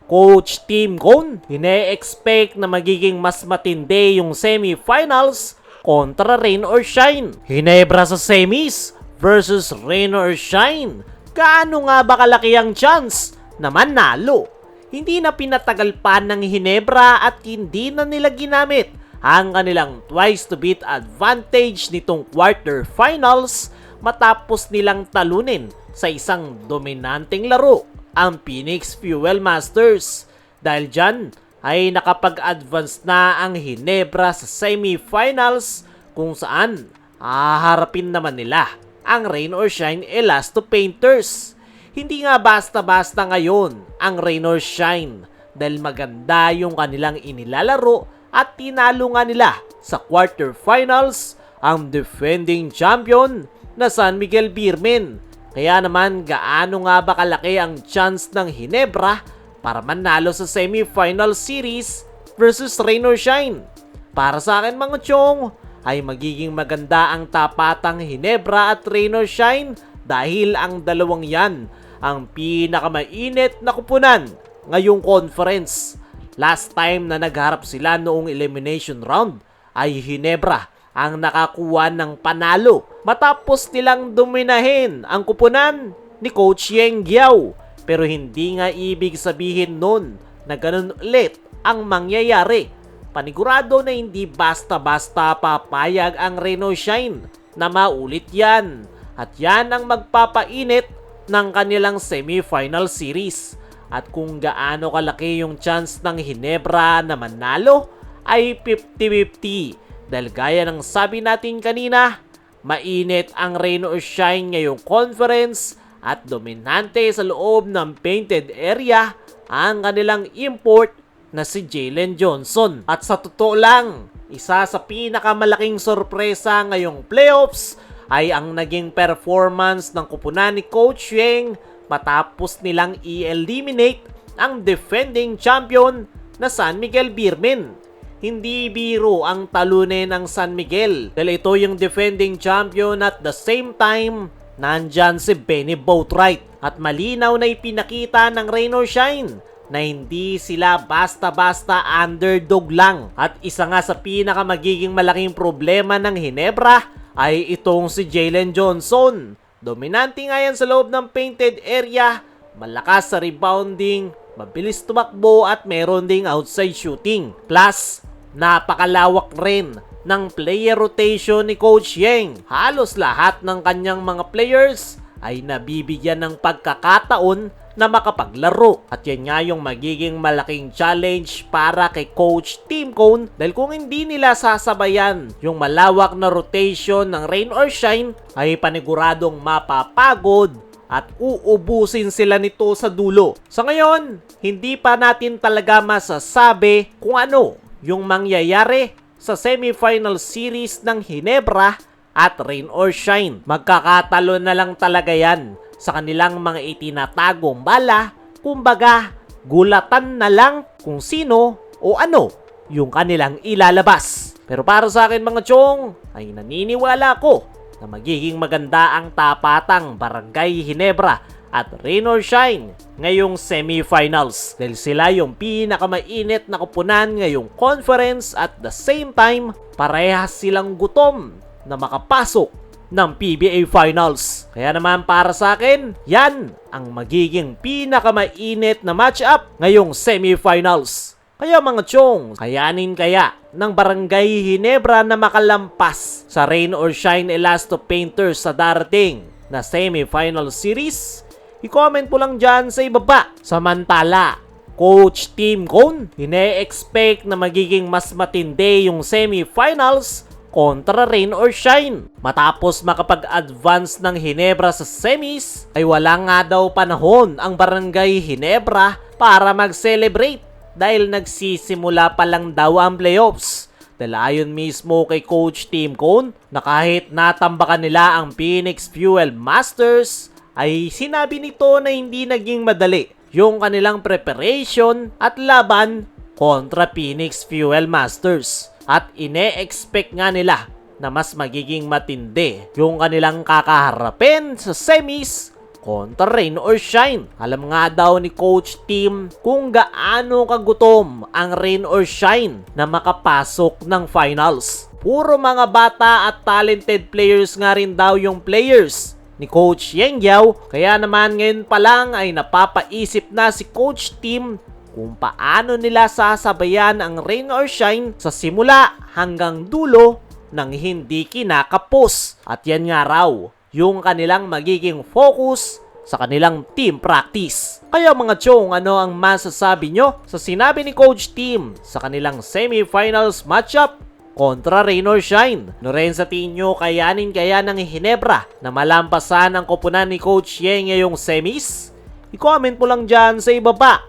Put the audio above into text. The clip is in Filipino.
Coach Team Cone, ine-expect na magiging mas matindi yung semifinals kontra Rain or Shine. Hinebra sa semis versus Rain or Shine. Gaano nga ba kalaki ang chance na manalo? Hindi na pinatagal pa ng Hinebra at hindi na nila ginamit ang kanilang twice to beat advantage nitong quarterfinals matapos nilang talunin sa isang dominanteng laro ang Phoenix Fuel Masters. Dahil dyan ay nakapag-advance na ang Hinebra sa semifinals kung saan haharapin naman nila ang Rain or Shine Elasto Painters. Hindi nga basta-basta ngayon ang Rain or Shine dahil maganda yung kanilang inilalaro at tinalo nga nila sa quarterfinals ang defending champion na San Miguel Beermen. Kaya naman gaano nga ba kalaki ang chance ng Hinebra para manalo sa semifinal series versus Rain or Shine? Para sa akin mga chong, ay magiging maganda ang tapatang Hinebra at Rain or Shine dahil ang dalawang yan ang pinakamainit na kupunan ngayong conference. Last time na nagharap sila noong elimination round ay Hinebra ang nakakuha ng panalo matapos nilang dominahin ang kupunan ni Coach Yeng Giao. Pero hindi nga ibig sabihin nun na ganun ulit ang mangyayari. Panigurado na hindi basta-basta papayag ang Rain or Shine na maulit yan. At yan ang magpapainit ng kanilang semifinal series. At kung gaano kalaki yung chance ng Hinebra na manalo ay 50-50. Dahil gaya ng sabi natin kanina, mainit ang Rain or Shine ngayong conference at dominante sa loob ng painted area ang kanilang import na si Jalen Johnson. At sa totoo lang, isa sa pinakamalaking sorpresa ngayong playoffs ay ang naging performance ng kupunan ni Coach Yeng matapos nilang i-eliminate ang defending champion na San Miguel Beermen. Hindi biro ang talunin ng San Miguel dahil ito yung defending champion at the same time nandyan si Benny Boatwright. At malinaw na ipinakita ng Rain or Shine na hindi sila basta-basta underdog lang. At isa nga sa pinakamagiging malaking problema ng Hinebra ay itong si Jalen Johnson. Dominante nga yan sa loob ng painted area, malakas sa rebounding, mabilis tumakbo at meron ding outside shooting. Plus, napakalawak rin ng player rotation ni Coach Yeng. Halos lahat ng kanyang mga players ay nabibigyan ng pagkakataon na makapaglaro. At yan nga yung magiging malaking challenge para kay Coach Team Cone dahil kung hindi nila sasabayan yung malawak na rotation ng Rain or Shine ay paniguradong mapapagod at uubusin sila nito sa dulo. Sa ngayon, hindi pa natin talaga masasabi kung ano yung mangyayari sa semifinal series ng Hinebra at Rain or Shine. Magkakatalo na lang talaga yan sa kanilang mga itinatagong bala. Kumbaga, gulatan na lang kung sino o ano yung kanilang ilalabas. Pero para sa akin mga chong, ay naniniwala ko na magiging maganda ang tapatang Barangay Hinebra at Rain or Shine ngayong semifinals dahil sila yung pinakamainit na kupunan ngayong conference at the same time parehas silang gutom na makapasok ng PBA Finals. Kaya naman para sa akin, yan ang magiging pinakamainit na matchup ngayong semifinals. Kaya mga chong, kayanin kaya ng Barangay Hinebra na makalampas sa Rain or Shine Elasto Painters sa darating na semifinal series? I-comment po lang dyan sa ibaba. Samantala, Coach Team Cone, ine-expect na magiging mas matindi yung semifinals kontra Rain or Shine. Matapos makapag-advance ng Hinebra sa semis, ay wala nga daw panahon ang Barangay Hinebra para mag-celebrate dahil nagsisimula pa lang daw ang playoffs. Dahil ayon mismo kay Coach Team Cone na kahit natambakan nila ang Phoenix Fuel Masters, ay sinabi nito na hindi naging madali yung kanilang preparation at laban kontra Phoenix Fuel Masters. At ine-expect nga nila na mas magiging matindi yung kanilang kakaharapin sa semis kontra Rain or Shine. Alam nga daw ni Coach Tim kung gaano kagutom ang Rain or Shine na makapasok ng finals. Puro mga bata at talented players nga rin daw yung players ni Coach Yeng Yao, kaya naman ngayon pa lang ay napapaisip na si Coach Tim kung paano nila sasabayan ang Rain or Shine sa simula hanggang dulo ng hindi kinakapos. At yan nga raw yung kanilang magiging focus sa kanilang team practice. Kaya mga chong, ano ang masasabi nyo sa sinabi ni Coach Tim sa kanilang semifinals matchup kontra Rain or Shine? No rin sa tingin nyo, kayanin kaya ng Ginebra na malampasan ang koponan ni Coach Yeng ngayong semis? I-comment mo lang dyan sa ibaba.